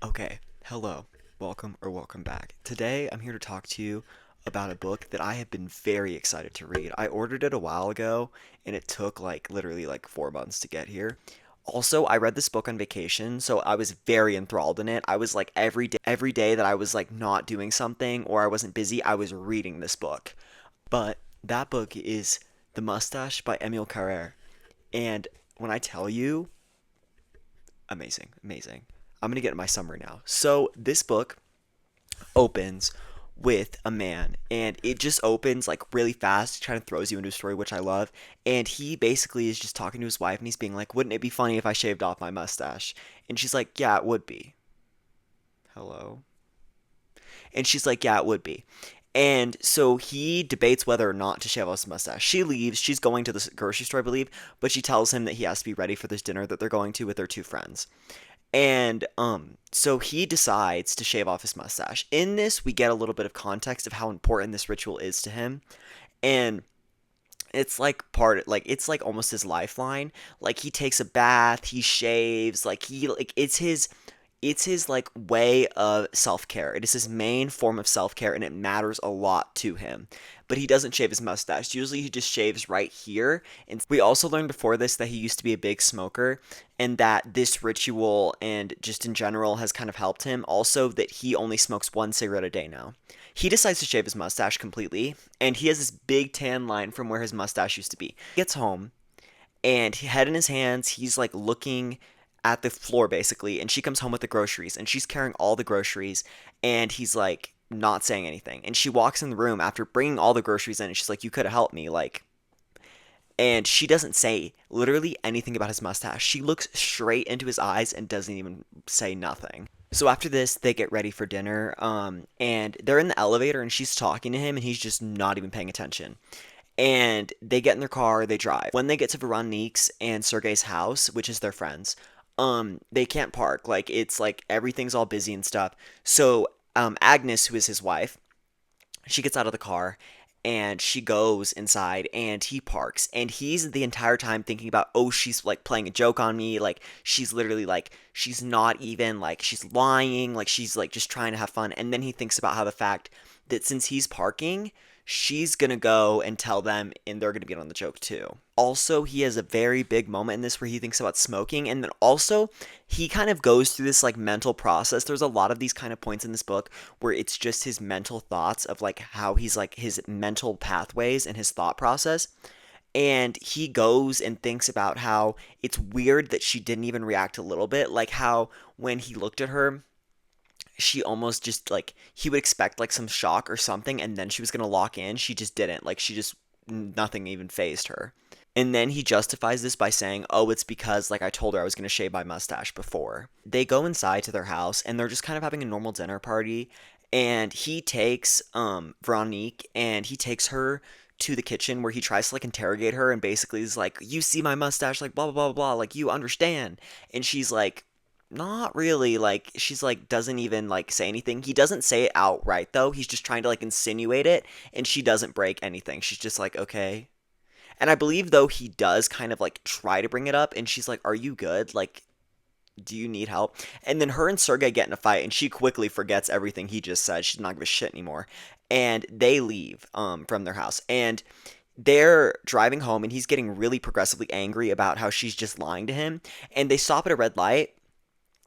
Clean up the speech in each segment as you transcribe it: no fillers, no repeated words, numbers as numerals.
Okay, hello, welcome back. Today I'm here to talk to you about a book that I have been very excited to read. I ordered it a while ago and it took like literally like 4 months to get here. Also, I read this book on vacation, so I was very enthralled in it. I was like every day that I was like not doing something or I wasn't busy, I was reading this book. But that book is The Mustache by Emile Carrere. And when I tell you, amazing, amazing. I'm gonna get my summary now. So this book opens with a man, and it just opens like really fast, kind of throws you into a story, which I love. And he basically is just talking to his wife, and he's being like, "Wouldn't it be funny if I shaved off my mustache?" And she's like, "Yeah, it would be." Hello. And she's like, "Yeah, it would be." And so he debates whether or not to shave off his mustache. She leaves. She's going to the grocery store, I believe, but she tells him that he has to be ready for this dinner that they're going to with their two friends. And so he decides to shave off his mustache. In this, we get a little bit of context of how important this ritual is to him. And it's like it's like almost his lifeline. Like he takes a bath, he shaves, it's his like way of self-care. It is his main form of self-care and it matters a lot to him. But he doesn't shave his mustache. Usually he just shaves right here. And we also learned before this that he used to be a big smoker and that this ritual and just in general has kind of helped him. Also that he only smokes one cigarette a day now. He decides to shave his mustache completely and he has this big tan line from where his mustache used to be. He gets home and head in his hands, he's like looking at the floor basically, and she comes home with the groceries, and she's carrying all the groceries, and he's like not saying anything. And she walks in the room after bringing all the groceries in, and she's like, "You could have helped me," like, and she doesn't say literally anything about his mustache. She looks straight into his eyes and doesn't even say nothing. So after this, they get ready for dinner, and they're in the elevator, and she's talking to him, and he's just not even paying attention. And they get in their car, they drive. When they get to Veronique's and Sergei's house, which is their friends, they can't park. Like it's like everything's all busy and stuff. So Agnes, who is his wife, she gets out of the car and she goes inside and he parks and he's the entire time thinking about, oh, she's like playing a joke on me, like she's literally like she's not even like she's lying, like she's like just trying to have fun. And then he thinks about how the fact that since he's parking, she's gonna go and tell them and they're gonna get on the joke too. Also, he has a very big moment in this where he thinks about smoking, and then also he kind of goes through this like mental process. There's a lot of these kind of points in this book where it's just his mental thoughts of like how he's like his mental pathways and his thought process. And he goes and thinks about how it's weird that she didn't even react a little bit, like how when he looked at her, she almost just like he would expect like some shock or something and then she was going to lock in. She just didn't. Like she just nothing even phased her. And then he justifies this by saying, "Oh, it's because like I told her I was going to shave my mustache before." They go inside to their house and they're just kind of having a normal dinner party, and he takes Veronique and he takes her to the kitchen where he tries to like interrogate her and basically is like, "You see my mustache, like blah blah blah blah, like you understand." And she's like, not really, like she's like doesn't even like say anything. He doesn't say it outright though. He's just trying to like insinuate it and she doesn't break anything. She's just like, "Okay." And I believe though he does kind of like try to bring it up and she's like, "Are you good? Like do you need help?" And then her and Sergey get in a fight and she quickly forgets everything he just said. She's not give a shit anymore. And they leave from their house. And they're driving home and he's getting really progressively angry about how she's just lying to him. And they stop at a red light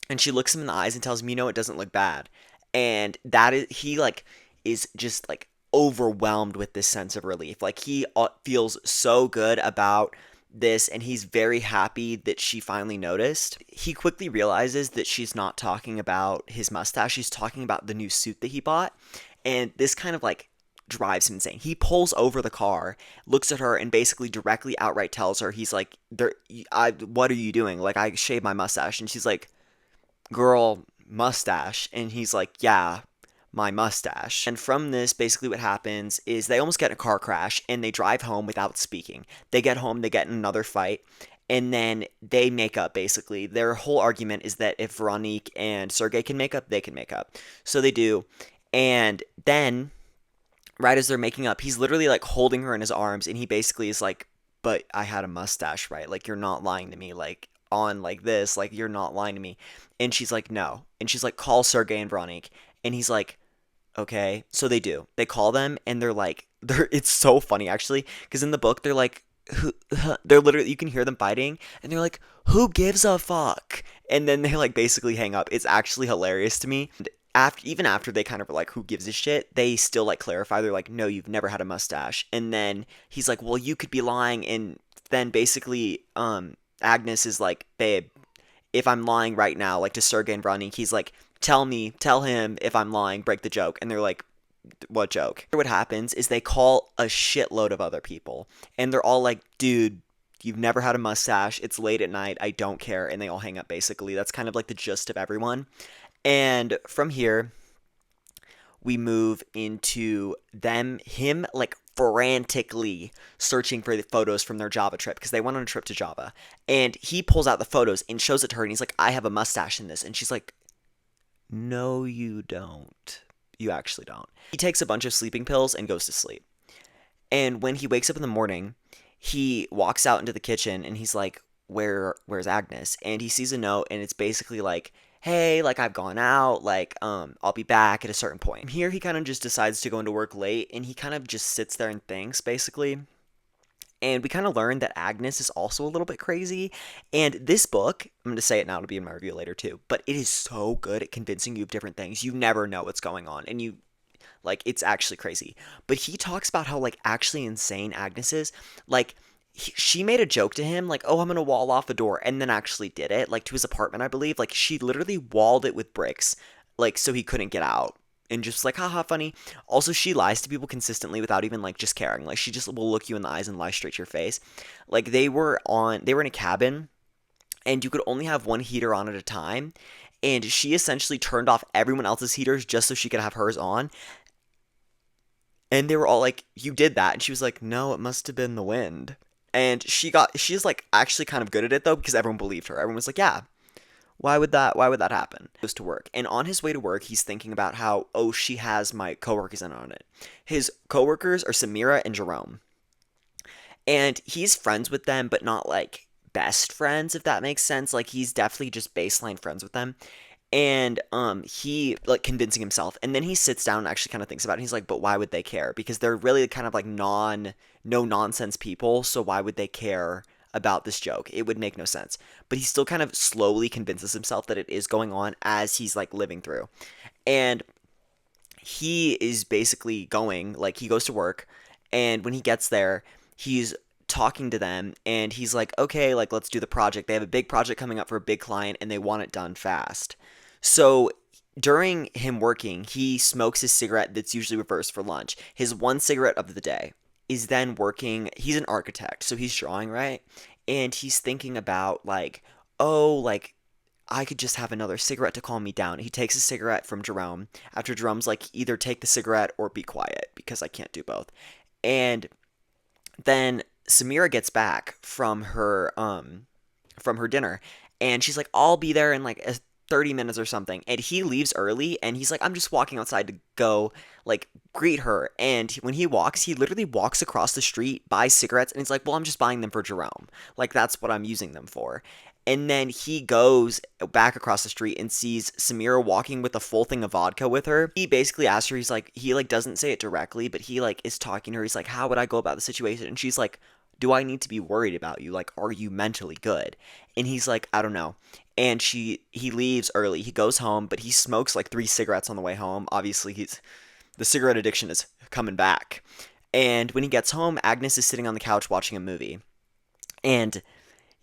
and she looks him in the eyes and tells him, "You know, it doesn't look bad." And that is, he like is just like overwhelmed with this sense of relief. Like he feels so good about this and he's very happy that she finally noticed. He quickly realizes that she's not talking about his mustache, she's talking about the new suit that he bought. And this kind of like drives him insane. He pulls over the car, looks at her, and basically directly outright tells her, he's like, "There, what are you doing? Like, I shaved my mustache." And she's like, "Girl, mustache." And he's like, "Yeah, my mustache." And from this, basically what happens is they almost get in a car crash and they drive home without speaking. They get home, they get in another fight, and then they make up basically. Their whole argument is that if Veronique and Sergey can make up, they can make up. So they do. And then, right as they're making up, he's literally like holding her in his arms and he basically is like, "But I had a mustache, right? Like, you're not lying to me. Like, on like this, like you're not lying to me. And she's like, no. And she's like, call Sergey and Veronique. And he's like, okay. So they do. They call them and they're like, it's so funny actually, because in the book they're like, they're literally, you can hear them fighting and they're like, who gives a fuck? And then they like basically hang up. It's actually hilarious to me. And even after they kind of are like, who gives a shit, they still like clarify. They're like, no, you've never had a mustache. And then he's like, well, you could be lying. And then basically, Agnes is like, babe, if I'm lying right now, like to Sergey and Veronique, he's like, tell him if I'm lying, break the joke. And they're like, what joke? What happens is they call a shitload of other people, and they're all like, dude, you've never had a mustache. It's late at night. I don't care. And they all hang up basically. That's kind of like the gist of everyone. And from here, we move into him like frantically searching for the photos from their Java trip because they went on a trip to Java. And he pulls out the photos and shows it to her, and he's like, I have a mustache in this. And she's like, no, you don't. You actually don't. He takes a bunch of sleeping pills and goes to sleep. And when he wakes up in the morning, he walks out into the kitchen and he's like, where's Agnes? And he sees a note and it's basically like, hey, like I've gone out, like I'll be back at a certain point. Here he kind of just decides to go into work late and he kind of just sits there and thinks basically. And we kind of learned that Agnes is also a little bit crazy. And this book, I'm going to say it now, it'll be in my review later too, but it is so good at convincing you of different things. You never know what's going on. And like, it's actually crazy. But he talks about how, like, actually insane Agnes is. Like, she made a joke to him, like, oh, I'm going to wall off a door, and then actually did it, like, to his apartment, I believe. Like, she literally walled it with bricks, like, so he couldn't get out. And just like, haha, funny. Also, she lies to people consistently without even like just caring. Like, she just will look you in the eyes and lie straight to your face. Like, they were in a cabin, and you could only have one heater on at a time. And she essentially turned off everyone else's heaters just so she could have hers on. And they were all like, you did that. And she was like, no, it must have been the wind. And she's like actually kind of good at it though, because everyone believed her. Everyone was like, yeah, why would that happen? He goes to work. And on his way to work, he's thinking about how, oh, she has my coworkers in on it. His coworkers are Samira and Jerome. And he's friends with them, but not like best friends, if that makes sense. Like, he's definitely just baseline friends with them. And he like convincing himself, and then he sits down and actually kind of thinks about it. And he's like, but why would they care? Because they're really kind of like no nonsense people, so why would they care about this joke? It would make no sense. But he still kind of slowly convinces himself that it is going on as he's like living through. And he is basically going, like, he goes to work, and when he gets there, he's talking to them, and he's like, okay, like, let's do the project. They have a big project coming up for a big client, and they want it done fast. So during him working, he smokes his cigarette that's usually reversed for lunch. His one cigarette of the day is then working. He's an architect, so he's drawing, right? And he's thinking about, like, oh, like, I could just have another cigarette to calm me down. He takes a cigarette from Jerome after Jerome's like, either take the cigarette or be quiet because I can't do both. And then Samira gets back from her dinner, and she's like, I'll be there in like 30 minutes or something. And he leaves early, and he's like, I'm just walking outside to go like greet her. And when he walks, he literally walks across the street, buys cigarettes, and he's like, well, I'm just buying them for Jerome. Like, that's what I'm using them for. And then he goes back across the street and sees Samira walking with a full thing of vodka with her. He basically asks her, he doesn't say it directly, but he like is talking to her. He's like, how would I go about the situation? And she's like, do I need to be worried about you? Like, are you mentally good? And he's like, I don't know. And he leaves early. He goes home, but he smokes like 3 cigarettes on the way home. Obviously, the cigarette addiction is coming back. And when he gets home, Agnes is sitting on the couch watching a movie. And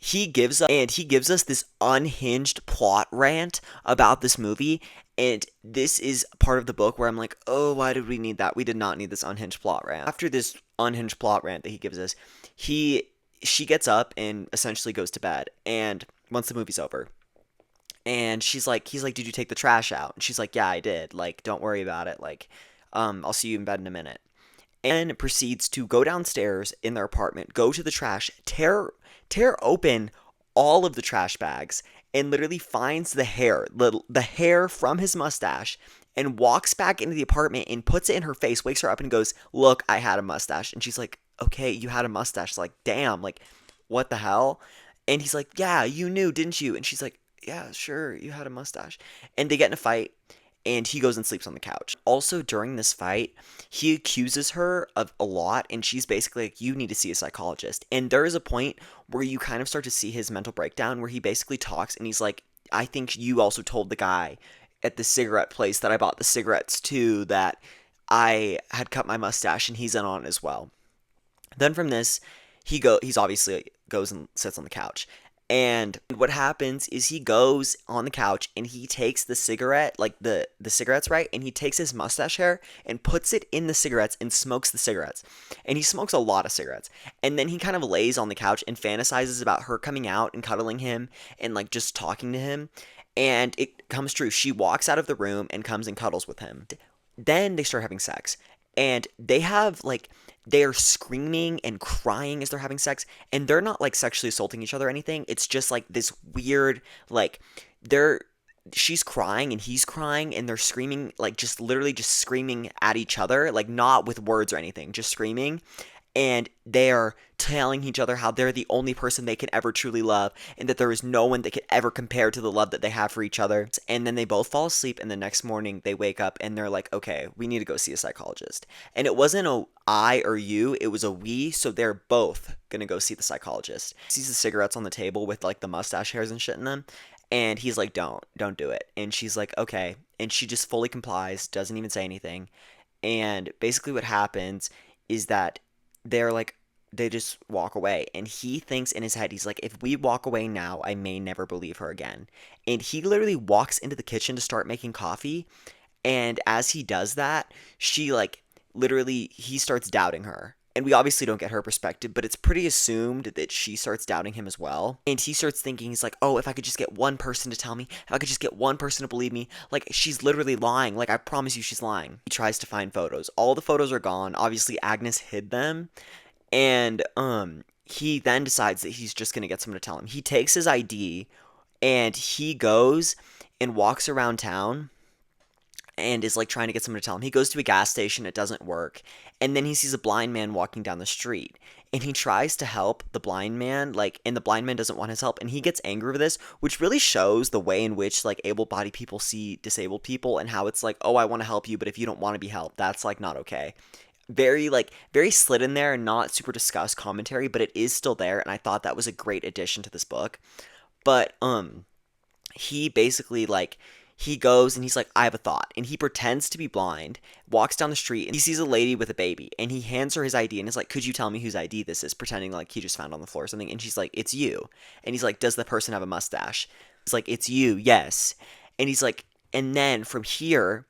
he gives us this unhinged plot rant about this movie, and this is part of the book where I'm like, oh, why did we need that? We did not need this unhinged plot rant. After this unhinged plot rant that he gives us, she gets up and essentially goes to bed, and once the movie's over, and he's like, did you take the trash out? And she's like, yeah, I did. Like, don't worry about it. Like, I'll see you in bed in a minute. And proceeds to go downstairs in their apartment, go to the trash, tear open all of the trash bags, and literally finds the hair from his mustache, and walks back into the apartment and puts it in her face, wakes her up and goes, look, I had a mustache. And she's like, okay, you had a mustache. Like, damn, like, what the hell? And he's like, yeah, you knew, didn't you? And she's like, yeah, sure, you had a mustache. And they get in a fight, and he goes and sleeps on the couch. Also, during this fight, he accuses her of a lot, and she's basically like, you need to see a psychologist. And there is a point where you kind of start to see his mental breakdown, where he basically talks, and he's like, I think you also told the guy at the cigarette place that I bought the cigarettes to that I had cut my mustache, and he's in on it as well. Then from this, he's obviously goes and sits on the couch. And what happens is he goes on the couch and he takes the cigarette, like the cigarettes, right? And he takes his mustache hair and puts it in the cigarettes and smokes the cigarettes. And he smokes a lot of cigarettes. And then he kind of lays on the couch and fantasizes about her coming out and cuddling him and like just talking to him. And it comes true. She walks out of the room and comes and cuddles with him. Then they start having sex. And they're screaming and crying as they're having sex, and they're not like sexually assaulting each other or anything. It's just like this weird, like, they're she's crying and he's crying, and they're screaming, like, just literally just screaming at each other, like, not with words or anything, just screaming. And they're telling each other how they're the only person they can ever truly love, and that there is no one that could ever compare to the love that they have for each other. And then they both fall asleep, and the next morning they wake up and they're like, okay, we need to go see a psychologist. And it wasn't a I or you, it was a we, so they're both gonna go see the psychologist. He sees the cigarettes on the table with like the mustache hairs and shit in them, and he's like, don't do it. And she's like, okay. And she just fully complies, doesn't even say anything. And basically what happens is that they're like, they just walk away, and he thinks in his head, he's like, if we walk away now, I may never believe her again. And he literally walks into the kitchen to start making coffee, and as he does that, she like literally, he starts doubting her. And we obviously don't get her perspective, but it's pretty assumed that she starts doubting him as well. And he starts thinking, he's like, oh, if I could just get one person to tell me, if I could just get one person to believe me, like, she's literally lying. Like, I promise you she's lying. He tries to find photos. All the photos are gone. Obviously, Agnes hid them. And he then decides that he's just gonna get someone to tell him. He takes his ID and he goes and walks around town and is like trying to get someone to tell him. He goes to a gas station, it doesn't work, and then he sees a blind man walking down the street. And he tries to help the blind man, like, and the blind man doesn't want his help, and he gets angry with this, which really shows the way in which, like, able-bodied people see disabled people, and how it's like, oh, I want to help you, but if you don't want to be helped, that's, like, not okay. Very, like, very slid in there, and not super discussed commentary, but it is still there, and I thought that was a great addition to this book. But, he basically, like, he goes and he's like, I have a thought. And he pretends to be blind, walks down the street, and he sees a lady with a baby. And he hands her his ID and is like, could you tell me whose ID this is? Pretending like he just found on the floor or something. And she's like, it's you. And he's like, does the person have a mustache? He's like, it's you, yes. And he's like, and then from here,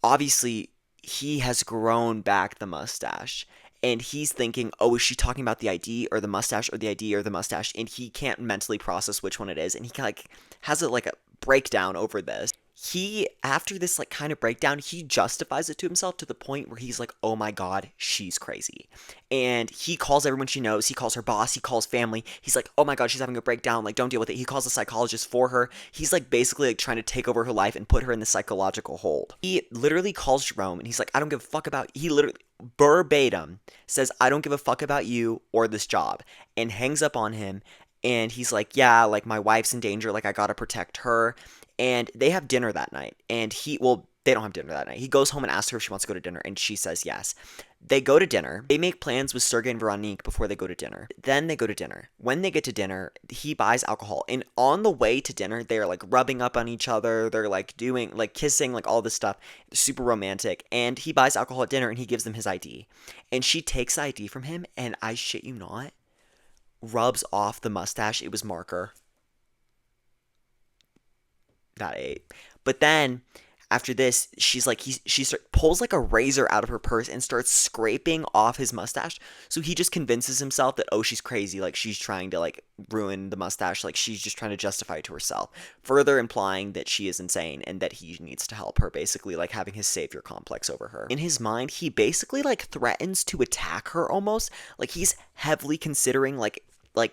obviously, he has grown back the mustache. And he's thinking, oh, is she talking about the ID or the mustache, or the ID or the mustache? And he can't mentally process which one it is. And he like has a like a breakdown over this. He, after this like kind of breakdown, he justifies it to himself to the point where he's like, oh my god, she's crazy. And he calls everyone she knows. He calls her boss. He calls family. He's like, oh my god, she's having a breakdown. Like, don't deal with it. He calls a psychologist for her. He's like basically like trying to take over her life and put her in the psychological hold. He literally calls Jerome and he's like, I don't give a fuck about, he literally verbatim says, I don't give a fuck about you or this job, and hangs up on him. And he's like, yeah, like my wife's in danger, like I gotta protect her. And they have dinner that night, and they don't have dinner that night. He goes home and asks her if she wants to go to dinner, and she says yes. They go to dinner. They make plans with Sergey and Veronique before they go to dinner. Then they go to dinner. When they get to dinner, he buys alcohol. And on the way to dinner, they're like rubbing up on each other. They're like doing, like kissing, like all this stuff. Super romantic. And he buys alcohol at dinner, and he gives them his ID. And she takes the ID from him, and I shit you not, rubs off the mustache. It was marker. That ate. But then after this, she's like, pulls like a razor out of her purse and starts scraping off his mustache. So he just convinces himself that, oh, she's crazy, like she's trying to like ruin the mustache, like she's just trying to justify it to herself, further implying that she is insane and that he needs to help her, basically like having his savior complex over her. In his mind, he basically like threatens to attack her almost, like he's heavily considering like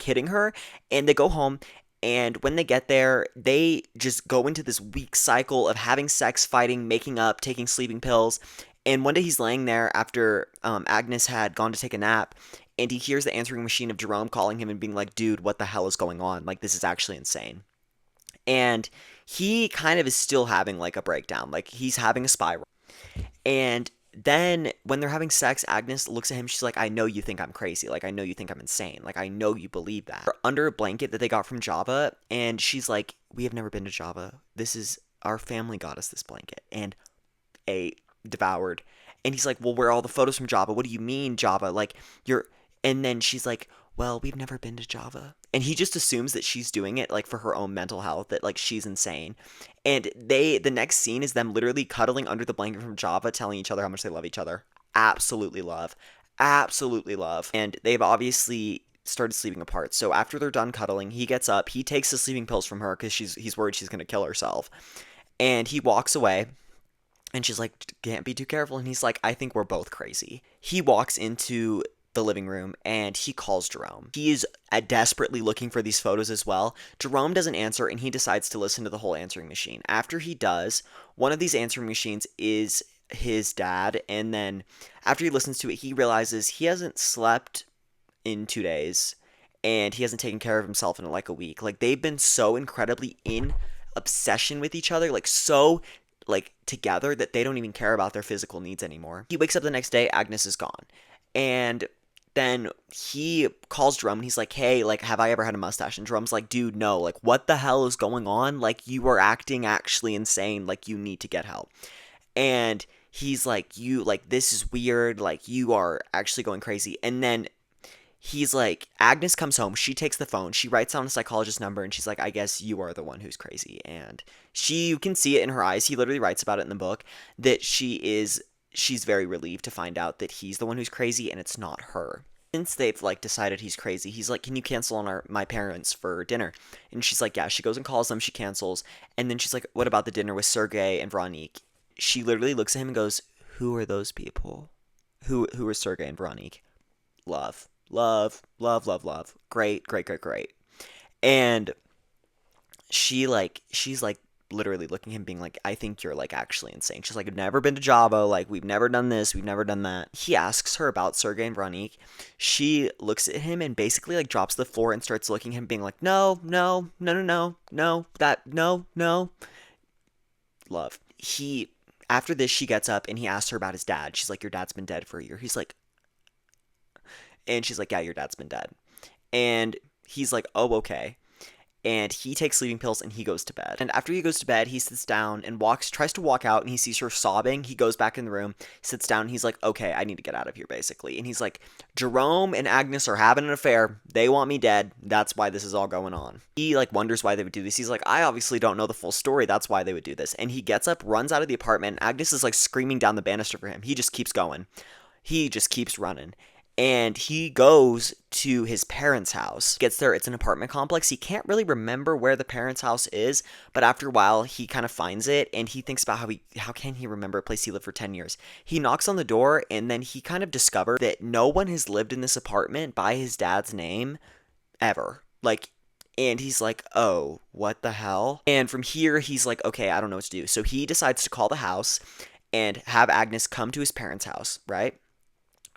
hitting her. And they go home. And when they get there, they just go into this weak cycle of having sex, fighting, making up, taking sleeping pills. And one day he's laying there after Agnes had gone to take a nap, and he hears the answering machine of Jerome calling him and being like, dude, what the hell is going on? Like, this is actually insane. And he kind of is still having like a breakdown. Like, he's having a spiral. And then when they're having sex, Agnes looks at him. She's like, I know you think I'm crazy. Like, I know you think I'm insane. Like, I know you believe that. They're under a blanket that they got from Java. And she's like, we have never been to Java. This is our family got us this blanket. And ate, devoured. And he's like, well, where are all the photos from Java? What do you mean, Java? Like, you're. And then she's like, well, we've never been to Java. And he just assumes that she's doing it, like, for her own mental health, that, like, she's insane. And the next scene is them literally cuddling under the blanket from Java, telling each other how much they love each other. Absolutely love. Absolutely love. And they've obviously started sleeping apart. So after they're done cuddling, he gets up, he takes the sleeping pills from her because he's worried she's going to kill herself. And he walks away. And she's like, can't be too careful. And he's like, I think we're both crazy. He walks into the living room and he calls Jerome. He is desperately looking for these photos as well. Jerome doesn't answer and he decides to listen to the whole answering machine. After he does, one of these answering machines is his dad. And then after he listens to it, he realizes he hasn't slept in 2 days and he hasn't taken care of himself in like a week. Like, they've been so incredibly in obsession with each other, like so like together, that they don't even care about their physical needs anymore. He wakes up the next day, Agnes is gone. And then he calls Jerome and he's like, hey, like, have I ever had a mustache? And Jerome's like, dude, no, like, what the hell is going on? Like, you are acting actually insane. Like, you need to get help. And he's like, you, like, this is weird. Like, you are actually going crazy. And then he's like, Agnes comes home, she takes the phone, she writes down a psychologist's number, and she's like, I guess you are the one who's crazy. And you can see it in her eyes, he literally writes about it in the book, that she's very relieved to find out that he's the one who's crazy and it's not her. Since they've like decided he's crazy, he's like, can you cancel on my parents for dinner? And she's like, yeah. She goes and calls them, she cancels, and then she's like, what about the dinner with Sergey and Veronique? She literally looks at him and goes, who are those people? Who are Sergey and Veronique? Love. Love, love, love, love. Great, great, great, great. And she's like literally looking at him being like, I think you're like actually insane. She's like, I've never been to Java, like, we've never done this, we've never done that. He asks her about Sergey and Veronique. She looks at him and basically like drops to the floor and starts looking at him being like, no, no, no, no, no, no, that, no, no. Love. After this, she gets up and he asks her about his dad. She's like, your dad's been dead for a year. He's like, and she's like, yeah, your dad's been dead. And he's like, oh, okay. And he takes sleeping pills and he goes to bed. And after he goes to bed, he sits down and tries to walk out, and he sees her sobbing. He goes back in the room, sits down, and he's like, okay, I need to get out of here, basically. And he's like, Jerome and Agnes are having an affair. They want me dead. That's why this is all going on. He like wonders why they would do this. He's like, I obviously don't know the full story. That's why they would do this. And he gets up, runs out of the apartment. And Agnes is like screaming down the banister for him. He just keeps going. He just keeps running. And he goes to his parents' house. Gets there, it's an apartment complex. He can't really remember where the parents' house is, but after a while, he kind of finds it, and he thinks about how can he remember a place he lived for 10 years. He knocks on the door, and then he kind of discovers that no one has lived in this apartment by his dad's name ever. Like, and he's like, oh, what the hell? And from here, he's like, okay, I don't know what to do. So he decides to call the house and have Agnes come to his parents' house, right?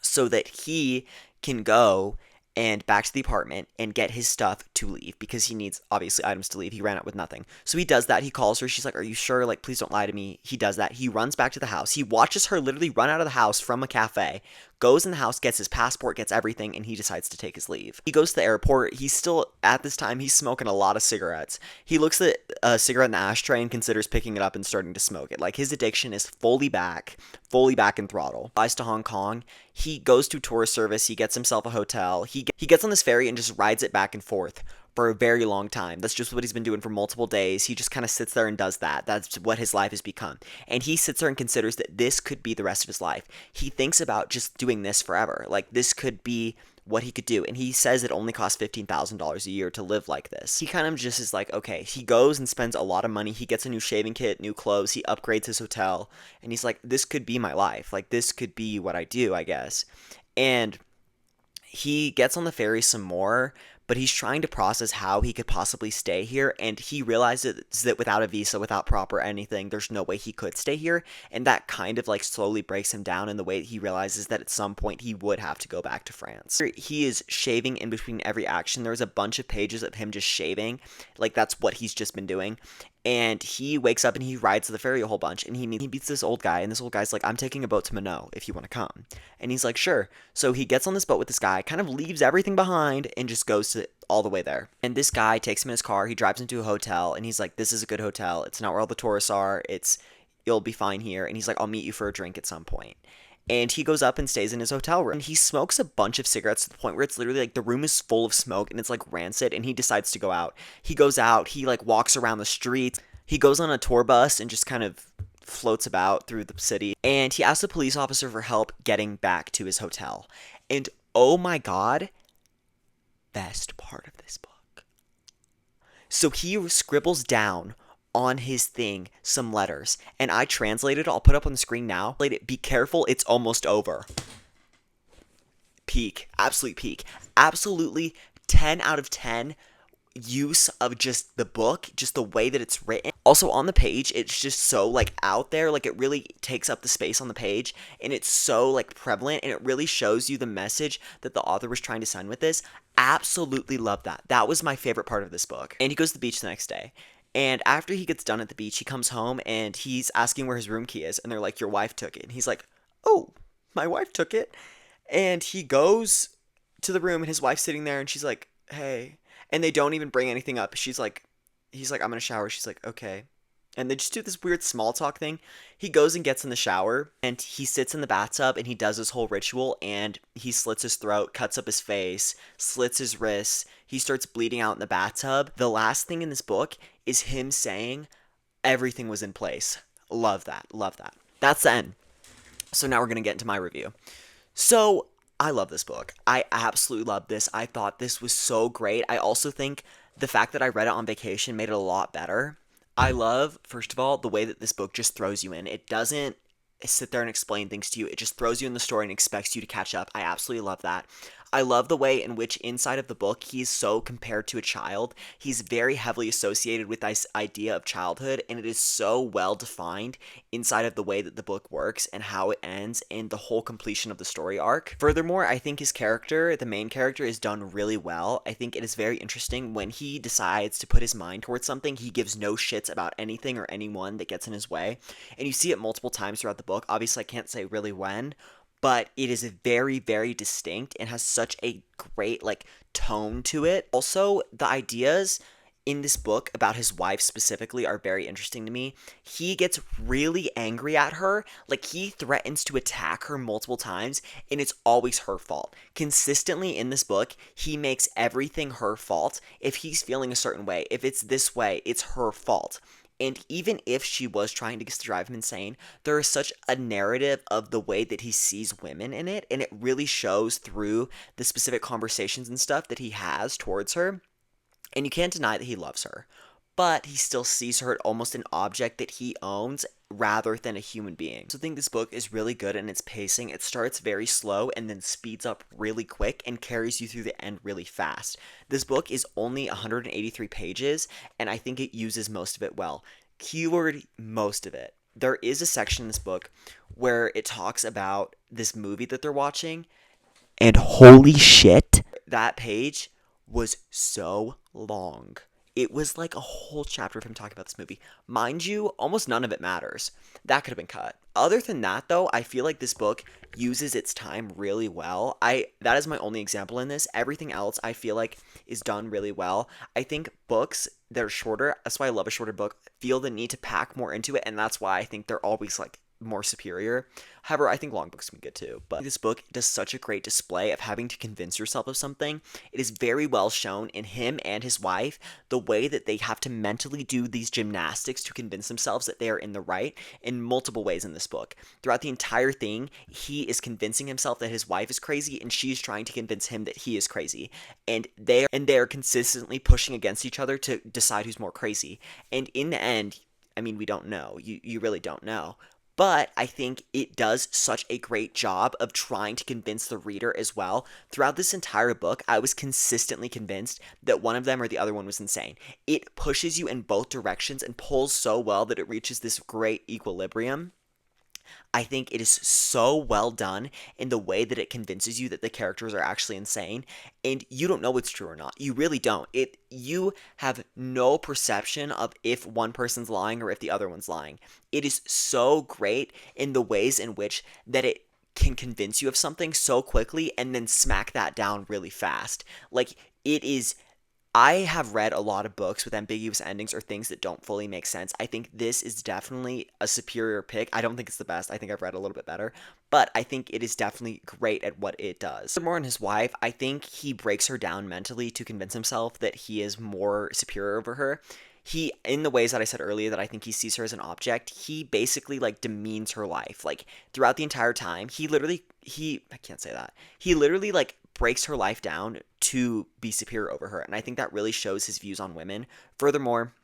So that he can go and back to the apartment and get his stuff to leave, because he needs, obviously, items to leave. He ran out with nothing. So he does that. He calls her. She's like, are you sure? Like, please don't lie to me. He does that. He runs back to the house. He watches her literally run out of the house from a cafe, goes in the house, gets his passport, gets everything, and he decides to take his leave. He goes to the airport. He's still, at this time, he's smoking a lot of cigarettes. He looks at a cigarette in the ashtray and considers picking it up and starting to smoke it. Like, his addiction is fully back in throttle. Flies to Hong Kong. He goes to tourist service. He gets himself a hotel. He gets on this ferry and just rides it back and forth for a very long time. That's just what he's been doing for multiple days. He just kind of sits there and does that. That's what his life has become. And he sits there and considers that this could be the rest of his life. He thinks about just doing this forever. Like, this could be what he could do. And he says it only costs $15,000 a year to live like this. He kind of just is like, okay, he goes and spends a lot of money. He gets a new shaving kit, new clothes. He upgrades his hotel. And he's like, this could be my life. Like, this could be what I do, I guess. And he gets on the ferry some more, but he's trying to process how he could possibly stay here, and he realizes that without a visa, without proper anything, there's no way he could stay here, and that kind of like slowly breaks him down in the way that he realizes that at some point he would have to go back to France. He is shaving in between every action. There's a bunch of pages of him just shaving, like that's what he's just been doing. And he wakes up and he rides the ferry a whole bunch, and he meets this old guy, and this old guy's like, I'm taking a boat to Minot if you want to come. And he's like, sure. So he gets on this boat with this guy, kind of leaves everything behind, and just goes to all the way there. And this guy takes him in his car, he drives him to a hotel, and he's like, this is a good hotel. It's not where all the tourists are. You'll be fine here. And he's like, I'll meet you for a drink at some point. And he goes up and stays in his hotel room. And he smokes a bunch of cigarettes to the point where it's literally like the room is full of smoke and it's like rancid. And he decides to go out. He goes out, he like walks around the streets. He goes on a tour bus and just kind of floats about through the city. And he asks the police officer for help getting back to his hotel. And oh my God, best part of this book. So he scribbles down on his thing some letters, and I translated it. I'll put it up on the screen now. Be careful, it's almost over. Peak, absolute peak, absolutely 10 out of 10 use of just the book, just the way that it's written. Also on the page, it's just so like out there, like it really takes up the space on the page, and it's so like prevalent, and it really shows you the message that the author was trying to send with this. Absolutely love that. That was my favorite part of this book. And he goes to the beach the next day. And after he gets done at the beach, he comes home and he's asking where his room key is. And they're like, your wife took it. And he's like, oh, my wife took it. And he goes to the room and his wife's sitting there and she's like, hey. And they don't even bring anything up. He's like, I'm going to shower. She's like, okay. And they just do this weird small talk thing. He goes and gets in the shower and he sits in the bathtub and he does his whole ritual, and he slits his throat, cuts up his face, slits his wrists. He starts bleeding out in the bathtub. The last thing in this book is him saying everything was in place. Love that. Love that. That's the end. So now we're going to get into my review. So I love this book. I absolutely love this. I thought this was so great. I also think the fact that I read it on vacation made it a lot better. I love, first of all, the way that this book just throws you in. It doesn't sit there and explain things to you. It just throws you in the story and expects you to catch up. I absolutely love that. I love the way in which inside of the book he's so compared to a child. He's very heavily associated with this idea of childhood, and it is so well defined inside of the way that the book works and how it ends and the whole completion of the story arc. Furthermore, I think his character, the main character, is done really well. I think it is very interesting when he decides to put his mind towards something. He gives no shits about anything or anyone that gets in his way, and you see it multiple times throughout the book. Obviously, I can't say really when, but it is very, very distinct and has such a great, like, tone to it. Also, the ideas in this book about his wife specifically are very interesting to me. He gets really angry at her. Like, he threatens to attack her multiple times, and it's always her fault. Consistently in this book, he makes everything her fault. If he's feeling a certain way, if it's this way, it's her fault. And even if she was trying to drive him insane, there is such a narrative of the way that he sees women in it, and it really shows through the specific conversations and stuff that he has towards her. And you can't deny that he loves her, but he still sees her as almost an object that he owns rather than a human being. So I think this book is really good in its pacing. It starts very slow and then speeds up really quick and carries you through the end really fast. This book is only 183 pages, and I think it uses most of it well. Keyword, most of it. There is a section in this book where it talks about this movie that they're watching, and holy shit, that page was so long. It was like a whole chapter of him talking about this movie. Mind you, almost none of it matters. That could have been cut. Other than that, though, I feel like this book uses its time really well. That is my only example in this. Everything else I feel like is done really well. I think books that are shorter, that's why I love a shorter book, feel the need to pack more into it, and that's why I think they're always like more superior. However, I think long books can be good too, but this book does such a great display of having to convince yourself of something. It is very well shown in him and his wife, the way that they have to mentally do these gymnastics to convince themselves that they are in the right in multiple ways in this book. Throughout the entire thing, he is convincing himself that his wife is crazy, and she's trying to convince him that he is crazy. And they are consistently pushing against each other to decide who's more crazy. And in the end, I mean, we don't know. You really don't know. but I think it does such a great job of trying to convince the reader as well. Throughout this entire book, I was consistently convinced that one of them or the other one was insane. It pushes you in both directions and pulls so well that it reaches this great equilibrium. I think it is so well done in the way that it convinces you that the characters are actually insane, and you don't know it's true or not. You really don't. You have no perception of if one person's lying or if the other one's lying. It is so great in the ways in which that it can convince you of something so quickly and then smack that down really fast. Like it is I have read a lot of books with ambiguous endings or things that don't fully make sense. I think this is definitely a superior pick. I don't think it's the best. I think I've read a little bit better, but I think it is definitely great at what it does. More on his wife, I think he breaks her down mentally to convince himself that he is more superior over her. He, in the ways that I said earlier, that I think he sees her as an object, he basically like demeans her life. Like throughout the entire time, I can't say that. He literally like breaks her life down to be superior over her. And I think that really shows his views on women. Furthermore,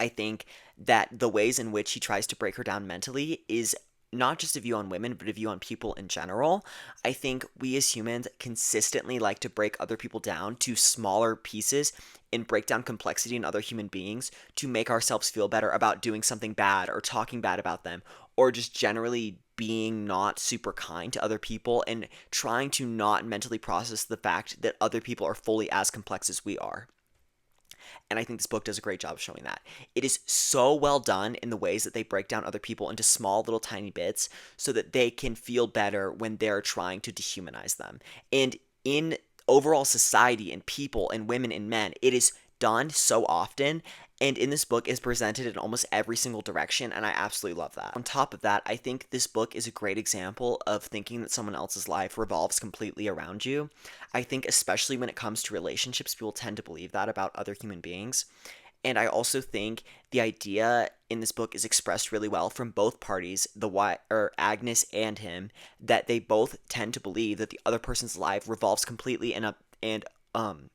I think that the ways in which he tries to break her down mentally is not just a view on women, but a view on people in general. I think we as humans consistently like to break other people down to smaller pieces and break down complexity in other human beings to make ourselves feel better about doing something bad or talking bad about them or just generally being not super kind to other people and trying to not mentally process the fact that other people are fully as complex as we are. And I think this book does a great job of showing that. It is so well done in the ways that they break down other people into small little tiny bits so that they can feel better when they're trying to dehumanize them. And in overall society and people and women and men, it is done so often, and in this book is presented in almost every single direction, and I absolutely love that. On top of that, I think this book is a great example of thinking that someone else's life revolves completely around you. I think especially when it comes to relationships, people tend to believe that about other human beings. And I also think the idea in this book is expressed really well from both parties, Agnes and him, that they both tend to believe that the other person's life revolves completely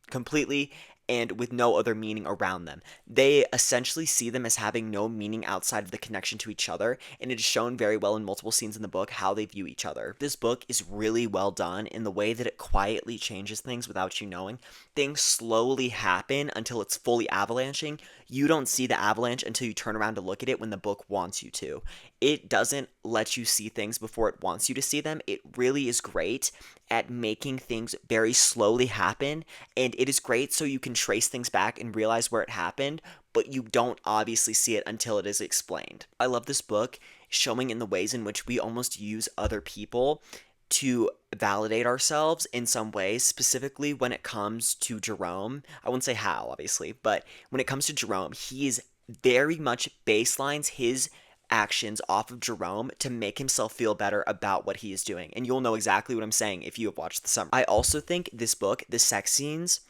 completely and with no other meaning around them. They essentially see them as having no meaning outside of the connection to each other, and it is shown very well in multiple scenes in the book how they view each other. This book is really well done in the way that it quietly changes things without you knowing. Things slowly happen until it's fully avalanching. You don't see the avalanche until you turn around to look at it when the book wants you to. It doesn't let you see things before it wants you to see them. It really is great at making things very slowly happen, and it is great so you can trace things back and realize where it happened, but you don't obviously see it until it is explained. I love this book showing in the ways in which we almost use other people to validate ourselves in some ways, specifically when it comes to Jerome. I wouldn't say how, obviously, but when it comes to Jerome, he is very much baselines his actions off of Jerome to make himself feel better about what he is doing. And you'll know exactly what I'm saying if you have watched the summary. I also think this book, the sex scenes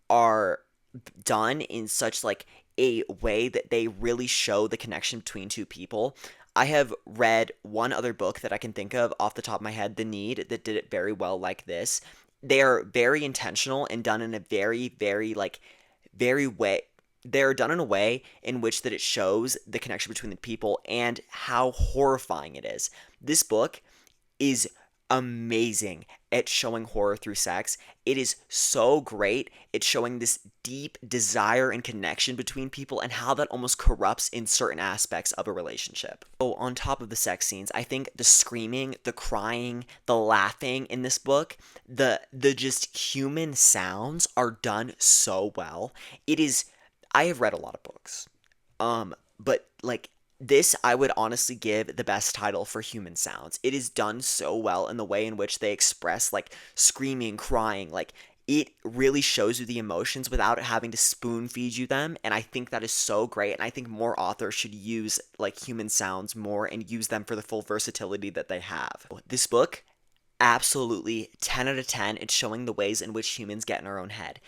are done in such like a way that they really show the connection between two people. I have read one other book that I can think of off the top of my head, The Need, that did it very well like this. They are very intentional and done in a very, very like very way they're done in a way in which that it shows the connection between the people and how horrifying it is. This book is amazing at showing horror through sex. It is so great at showing this deep desire and connection between people and how that almost corrupts in certain aspects of a relationship. So on top of the sex scenes, I think the screaming, the crying, the laughing in this book, the just human sounds are done so well. I have read a lot of books. But like this I would honestly give the best title for human sounds. It is done so well in the way in which they express like screaming, crying, like it really shows you the emotions without having to spoon feed you them, and I think that is so great, and I think more authors should use like human sounds more and use them for the full versatility that they have. This book, absolutely 10 out of 10. It's showing the ways in which humans get in our own head.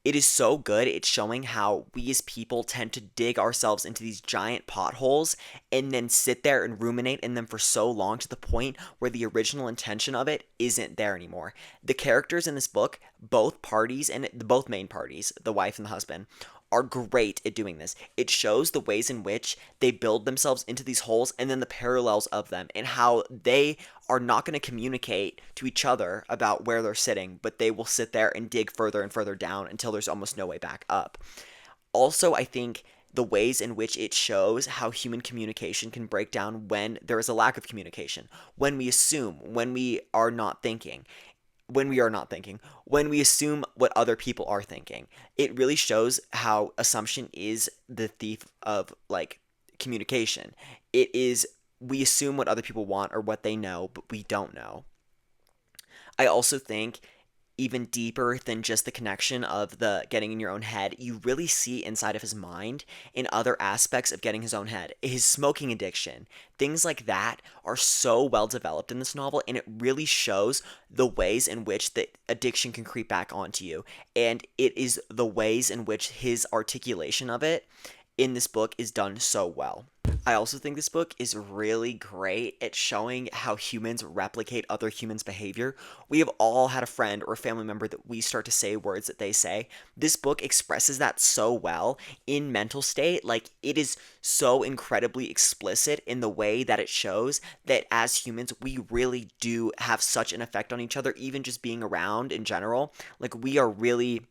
It is so good. It's showing how we as people tend to dig ourselves into these giant potholes and then sit there and ruminate in them for so long to the point where the original intention of it isn't there anymore. The characters in this book, both main parties, the wife and the husband, are great at doing this. It shows the ways in which they build themselves into these holes and then the parallels of them and how they are not going to communicate to each other about where they're sitting, but they will sit there and dig further and further down until there's almost no way back up. Also, I think the ways in which it shows how human communication can break down when there is a lack of communication, when we assume, when we are not thinking, when we assume what other people are thinking. It really shows how assumption is the thief of like communication. It is we assume what other people want or what they know, but we don't know. I also think even deeper than just the connection of the getting in your own head, you really see inside of his mind in other aspects of getting his own head. His smoking addiction, things like that are so well developed in this novel, and it really shows the ways in which the addiction can creep back onto you. And it is the ways in which his articulation of it in this book is done so well. I also think this book is really great at showing how humans replicate other humans' behavior. We have all had a friend or a family member that we start to say words that they say. This book expresses that so well in mental state. Like, it is so incredibly explicit in the way that it shows that as humans, we really do have such an effect on each other, even just being around in general. Like, we are really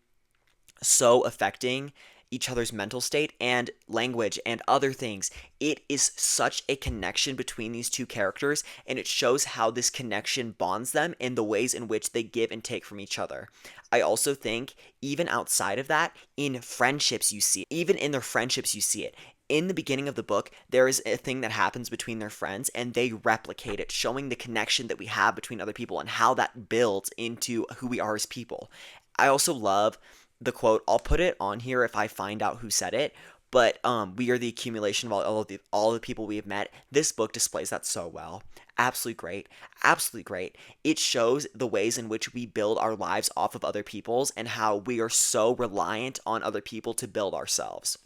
so affecting each other's mental state and language and other things. It is such a connection between these two characters, and it shows how this connection bonds them in the ways in which they give and take from each other. I also think, even outside of that, in friendships you see it. Even in their friendships you see it. In the beginning of the book, there is a thing that happens between their friends, and they replicate it, showing the connection that we have between other people and how that builds into who we are as people. I also love the quote. I'll put it on here if I find out who said it, but we are the accumulation of all the people we have met. This book displays that so well. Absolutely great. Absolutely great. It shows the ways in which we build our lives off of other people's and how we are so reliant on other people to build ourselves.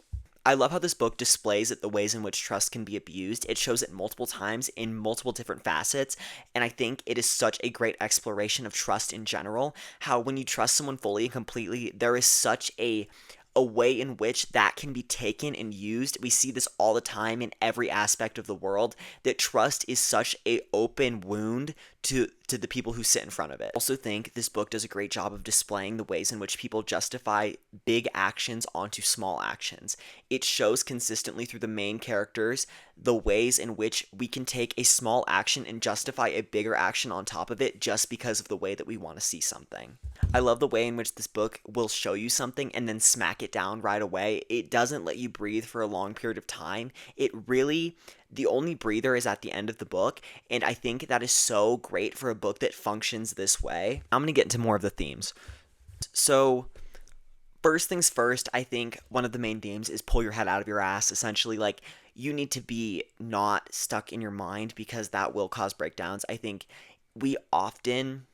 I love how this book displays it, the ways in which trust can be abused. It shows it multiple times in multiple different facets, and I think it is such a great exploration of trust in general. How when you trust someone fully and completely, there is such a way in which that can be taken and used. We see this all the time in every aspect of the world, that trust is such a open wound to the people who sit in front of it. I also think this book does a great job of displaying the ways in which people justify big actions onto small actions. It shows consistently through the main characters the ways in which we can take a small action and justify a bigger action on top of it just because of the way that we want to see something. I love the way in which this book will show you something and then smack it down right away. It doesn't let you breathe for a long period of time. It really, the only breather is at the end of the book, and I think that is so great for a book that functions this way. I'm going to get into more of the themes. So, first things first, I think one of the main themes is pull your head out of your ass. Essentially, like, you need to be not stuck in your mind because that will cause breakdowns. I think we often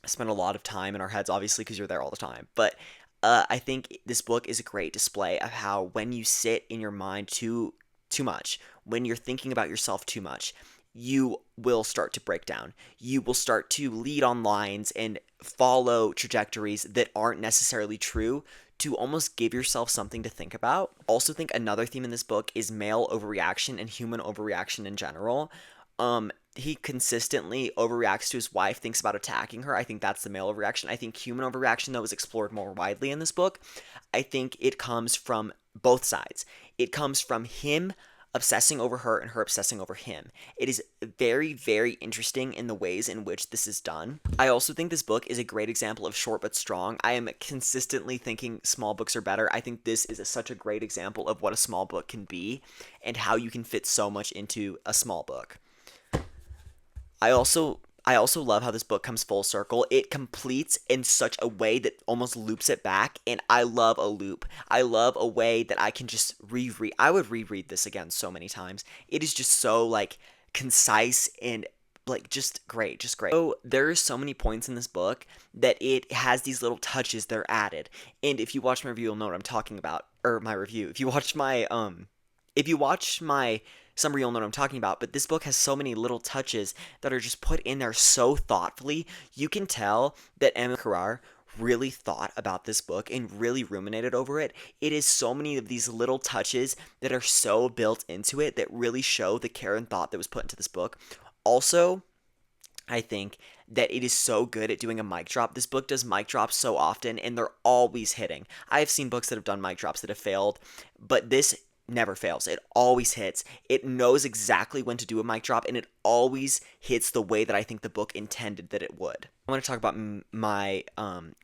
spend a lot of time in our heads, obviously, because you're there all the time. But I think this book is a great display of how when you sit in your mind too much, when you're thinking about yourself too much, you will start to break down. You will start to lead on lines and follow trajectories that aren't necessarily true to almost give yourself something to think about. Also think another theme in this book is male overreaction and human overreaction in general. He consistently overreacts to his wife, thinks about attacking her. I think that's the male overreaction. I think human overreaction, though, is explored more widely in this book. I think it comes from both sides. It comes from him obsessing over her and her obsessing over him. It is very, very interesting in the ways in which this is done. I also think this book is a great example of short but strong. I am consistently thinking small books are better. I think this is such a great example of what a small book can be and how you can fit so much into a small book. I also love how this book comes full circle. It completes in such a way that almost loops it back, and I love a loop. I love a way that I can just reread. I would reread this again so many times. It is just so, like, concise and, like, just great, just great. So there are so many points in this book that it has these little touches that are added. And if you watch my review, you'll know what I'm talking about. Or my review. If you watch my summary, you'll know what I'm talking about, but this book has so many little touches that are just put in there so thoughtfully. You can tell that Emma Carrar really thought about this book and really ruminated over it, it is so many of these little touches that are so built into it that really show the care and thought that was put into this book. Also, I think that it is so good at doing a mic drop. This book does mic drops so often, and they're always hitting. I have seen books that have done mic drops that have failed, but this never fails. It always hits. It knows exactly when to do a mic drop, and it always hits the way that I think the book intended that it would. I want to talk about my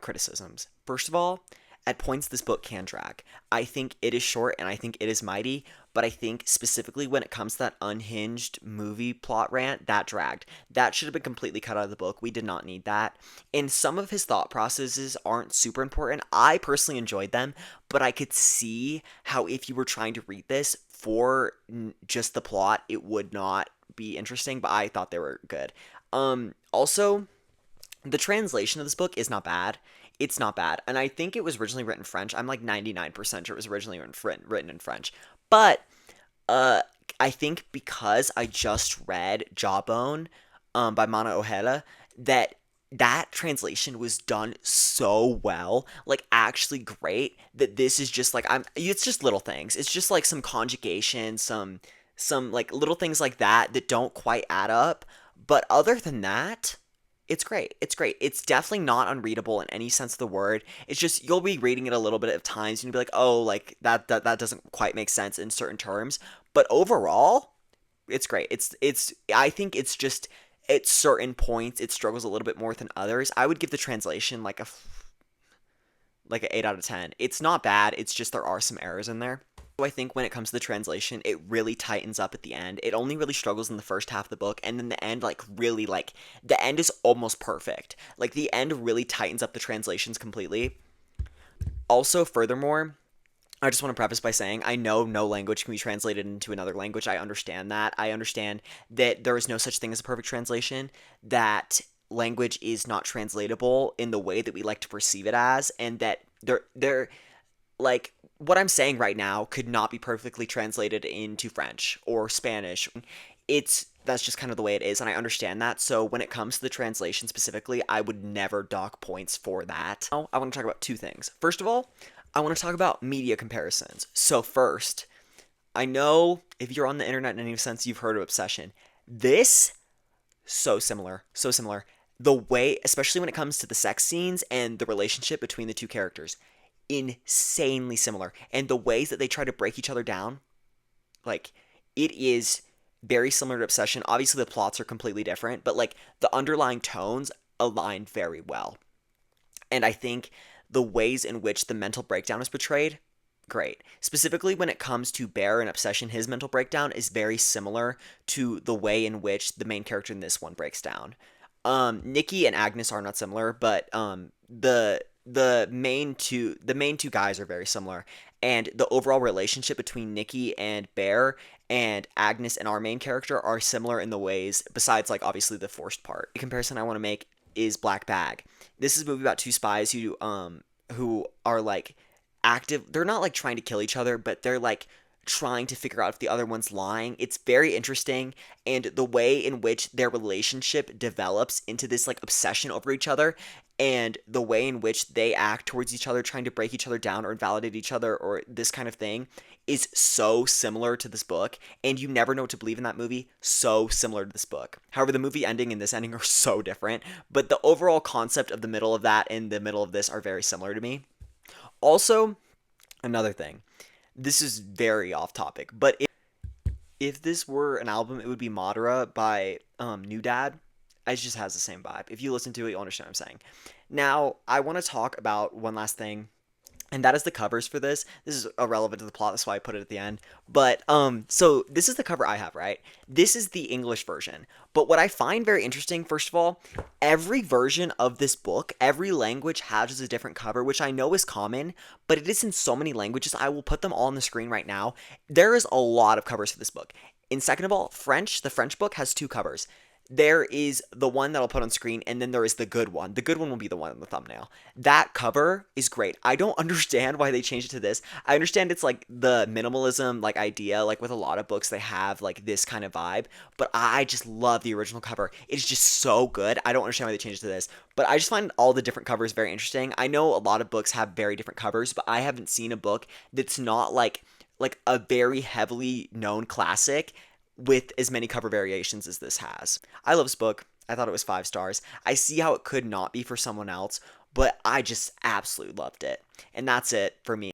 criticisms. First of all, at points this book can drag. I think it is short and I think it is mighty, but I think specifically when it comes to that unhinged movie plot rant, that dragged. That should have been completely cut out of the book. We did not need that. And some of his thought processes aren't super important. I personally enjoyed them, but I could see how if you were trying to read this for just the plot, it would not be interesting, but I thought they were good. Also, the translation of this book is not bad. It's not bad. And I think it was originally written in French. I'm like 99% sure it was originally written in French. But uh, I think because I just read Jawbone by Mana Ojeda, that translation was done so well, like actually great, that this is just like it's just little things. It's just like some conjugation, some like little things like that that don't quite add up. But other than that, it's great. It's great. It's definitely not unreadable in any sense of the word. It's just you'll be reading it a little bit of times and you'll be like, "Oh, like that doesn't quite make sense in certain terms." But overall, it's great. It's I think it's just at certain points it struggles a little bit more than others. I would give the translation like an 8 out of 10. It's not bad. It's just there are some errors in there. So I think when it comes to the translation, it really tightens up at the end. It only really struggles in the first half of the book, and then the end, like, really, like, the end is almost perfect. Like, the end really tightens up the translations completely. Also, furthermore, I just want to preface by saying I know no language can be translated into another language. I understand that. I understand that there is no such thing as a perfect translation, that language is not translatable in the way that we like to perceive it as, and that there like what I'm saying right now could not be perfectly translated into French or Spanish. That's just kind of the way it is, and I understand that. So when it comes to the translation specifically, I would never dock points for that. Now, I want to talk about two things. First of all, I want to talk about media comparisons. So first, I know if you're on the internet in any sense, you've heard of Obsession. This, so similar, so similar. The way, especially when it comes to the sex scenes and the relationship between the two characters, insanely similar. And the ways that they try to break each other down, like, it is very similar to Obsession. Obviously, the plots are completely different, but, like, the underlying tones align very well. And I think the ways in which the mental breakdown is portrayed, great. Specifically, when it comes to Bear and Obsession, his mental breakdown is very similar to the way in which the main character in this one breaks down. Nikki and Agnes are not similar, but the main two guys are very similar, and the overall relationship between Nikki and Bear and Agnes and our main character are similar in the ways, besides, like, obviously the forced part. The comparison I want to make is Black Bag. This is a movie about two spies who are, like, active. They're not, like, trying to kill each other, but they're, like, trying to figure out if the other one's lying. It's very interesting, and the way in which their relationship develops into this, like, obsession over each other, and the way in which they act towards each other, trying to break each other down or invalidate each other or this kind of thing, is so similar to this book, and you never know what to believe in that movie. So similar to this book. However, the movie ending and this ending are so different, but the overall concept of the middle of that and the middle of this are very similar to me. Also, another thing, this is very off topic, but if this were an album, it would be Madara by New Dad. It just has the same vibe. If you listen to it, you'll understand what I'm saying. Now, I want to talk about one last thing, and that is the covers for this. This is irrelevant to the plot, that's why I put it at the end. But, so this is the cover I have, right? This is the English version. But what I find very interesting, first of all, every version of this book, every language has a different cover, which I know is common, but it is in so many languages. I will put them all on the screen right now. There is a lot of covers for this book. And second of all, French, the French book has two covers. there is the one that I'll put on screen, and then there is the good one. The good one will be the one in the thumbnail. That cover is great. I don't understand why they changed it to this. I understand it's like the minimalism like idea, like with a lot of books they have like this kind of vibe, but I just love the original cover. It's just so good. I don't understand why they changed it to this, but I just find all the different covers very interesting. I know a lot of books have very different covers, but I haven't seen a book that's not like a very heavily known classic with as many cover variations as this has. I love this book. I thought it was 5 stars. I see how it could not be for someone else, but I just absolutely loved it. And that's it for me.